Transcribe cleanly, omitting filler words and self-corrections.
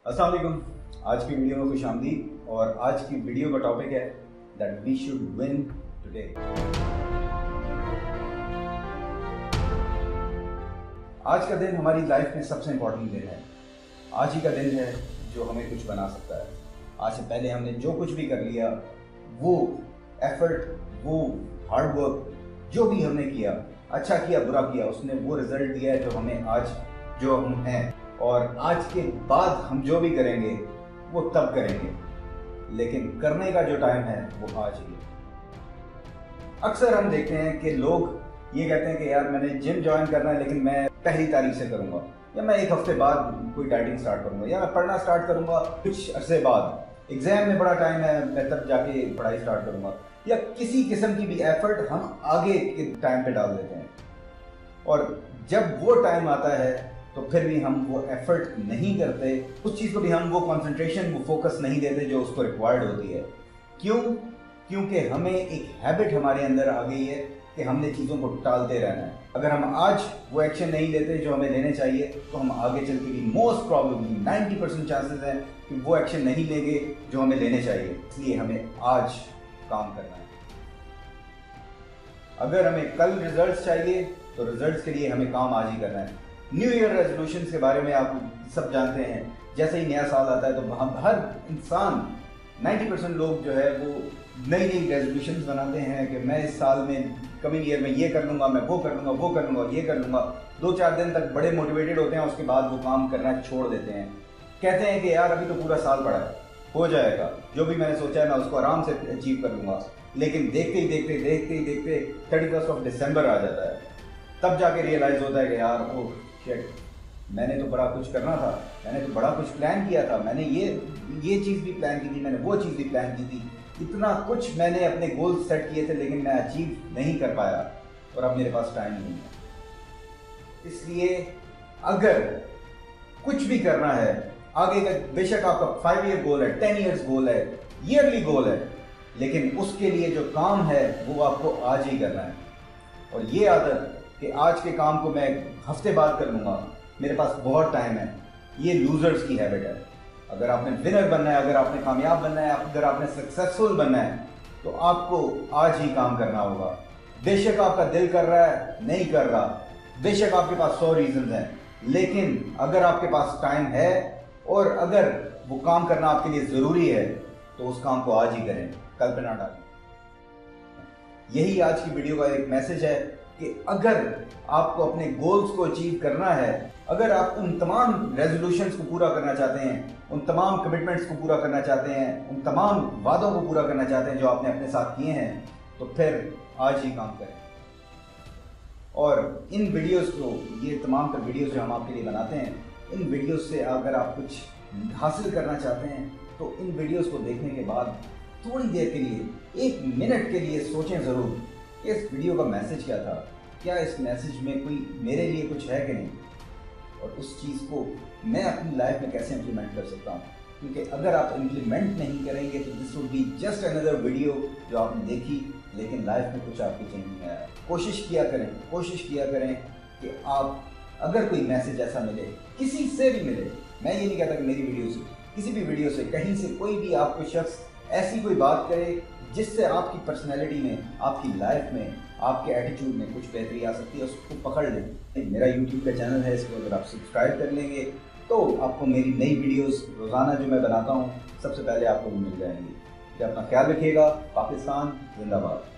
अस्सलाम वालेकुम। आज की वीडियो में खुशामदीद। और आज की वीडियो का टॉपिक है that we should win today. आज का दिन हमारी लाइफ में सबसे इंपॉर्टेंट दिन है। आज ही का दिन है जो हमें कुछ बना सकता है। आज से पहले हमने जो कुछ भी कर लिया, वो एफर्ट, वो हार्ड वर्क, जो भी हमने किया, अच्छा किया बुरा किया, उसने वो रिजल्ट दिया है जो हमें आज जो हम हैं। और आज के बाद हम जो भी करेंगे वो तब करेंगे, लेकिन करने का जो टाइम है वो आज ही है। अक्सर हम देखते हैं कि लोग ये कहते हैं कि यार मैंने जिम ज्वाइन करना है, लेकिन मैं पहली तारीख से करूंगा, या मैं एक हफ्ते बाद कोई डाइटिंग स्टार्ट करूंगा, या मैं पढ़ना स्टार्ट करूंगा कुछ अरसे बाद, एग्जाम में बड़ा टाइम है मैं तब जाके पढ़ाई स्टार्ट करूंगा, या किसी किस्म की भी एफर्ट हम आगे के टाइम पे डाल देते हैं। और जब वो टाइम आता है तो फिर भी हम वो एफर्ट नहीं करते, उस चीज़ को भी हम वो कंसंट्रेशन, वो फोकस नहीं देते जो उसको रिक्वायर्ड होती है। क्यों? क्योंकि हमें एक हैबिट हमारे अंदर आ गई है कि हमने चीज़ों को टालते रहना है। अगर हम आज वो एक्शन नहीं लेते जो हमें लेने चाहिए, तो हम आगे चल के भी मोस्ट प्रॉब्लमली 90% चांसेस हैं कि वो एक्शन नहीं लेंगे जो हमें लेने चाहिए। इसलिए हमें आज काम करना है। अगर हमें कल रिजल्ट्स चाहिए तो रिजल्ट्स के लिए हमें काम आज ही करना है। न्यू ईयर रेजोल्यूशंस के बारे में आप सब जानते हैं। जैसे ही नया साल आता है तो हम हर इंसान 90% लोग जो है वो नई नई रेजोल्यूशंस बनाते हैं कि मैं इस साल में, कमिंग ईयर में ये कर लूँगा, मैं वो कर लूँगा, वो कर लूँगा, ये कर लूँगा। 2-4 दिन तक बड़े मोटिवेटेड होते हैं, उसके बाद वो काम करना छोड़ देते हैं। कहते हैं कि यार अभी तो पूरा साल पड़ा है, हो जाएगा, जो भी मैंने सोचा है मैं उसको आराम से अचीव कर लूँगा। लेकिन देखते ही देखते 31 दिसंबर आ जाता है, तब जाके रियलाइज़ होता है कि यार ओ शिट, मैंने तो बड़ा कुछ करना था, मैंने तो बड़ा कुछ प्लान किया था, मैंने ये चीज़ भी प्लान की थी, मैंने वो चीज़ भी प्लान की थी, इतना कुछ मैंने अपने गोल सेट किए थे, लेकिन मैं अचीव नहीं कर पाया और अब मेरे पास टाइम नहीं है। इसलिए अगर कुछ भी करना है आगे का, बेशक आपका 5 ईयर गोल है, 10 ईयर्स गोल है, ईयरली गोल है, लेकिन उसके लिए जो काम है वो आपको आज ही करना है। और ये आदत कि आज के काम को मैं हफ्ते बाद कर लूँगा, मेरे पास बहुत टाइम है, ये लूजर्स की हैबिट है। अगर आपने विनर बनना है, अगर आपने कामयाब बनना है, अगर आपने सक्सेसफुल बनना है, तो आपको आज ही काम करना होगा। बेशक आपका दिल कर रहा है, नहीं कर रहा, बेशक आपके पास 100 रीजंस हैं, लेकिन अगर आपके पास टाइम है और अगर वो काम करना आपके लिए ज़रूरी है, तो उस काम को आज ही करें, कल पे ना डालें। यही आज की वीडियो का एक मैसेज है कि अगर आपको अपने गोल्स को अचीव करना है, अगर आप उन तमाम रेजोल्यूशंस को पूरा करना चाहते हैं, उन तमाम कमिटमेंट्स को पूरा करना चाहते हैं, उन तमाम वादों को पूरा करना चाहते हैं जो आपने अपने साथ किए हैं, तो फिर आज ही काम करें। और इन वीडियोस को, ये तमाम तर वीडियोस जो हम आपके लिए बनाते हैं, इन वीडियोस से अगर आप कुछ हासिल करना चाहते हैं, तो इन वीडियोस को देखने के बाद थोड़ी देर के लिए, 1 मिनट के लिए सोचें ज़रूर कि इस वीडियो का मैसेज क्या था, क्या इस मैसेज में कोई मेरे लिए कुछ है कि नहीं, और उस चीज़ को मैं अपनी लाइफ में कैसे इम्प्लीमेंट कर सकता हूँ। क्योंकि अगर आप इम्प्लीमेंट नहीं करेंगे तो this would be just another video जो आपने देखी, लेकिन लाइफ में कुछ आपकी चेंज नहीं आया। कोशिश किया करें कि आप, अगर कोई मैसेज ऐसा मिले, किसी से भी मिले, मैं ये नहीं कहता कि मेरी वीडियो से, किसी भी वीडियो से, कहीं से कोई भी आपको शख्स ऐसी कोई बात करे जिससे आपकी पर्सनैलिटी में, आपकी लाइफ में, आपके एटीट्यूड में कुछ बेहतरी आ सकती है, उसको पकड़ लें। मेरा यूट्यूब का चैनल है, इसको अगर आप सब्सक्राइब कर लेंगे तो आपको मेरी नई वीडियोस रोज़ाना जो मैं बनाता हूँ सबसे पहले आपको मिल जाएंगी। अपना ख्याल रखिएगा। पाकिस्तान जिंदाबाद।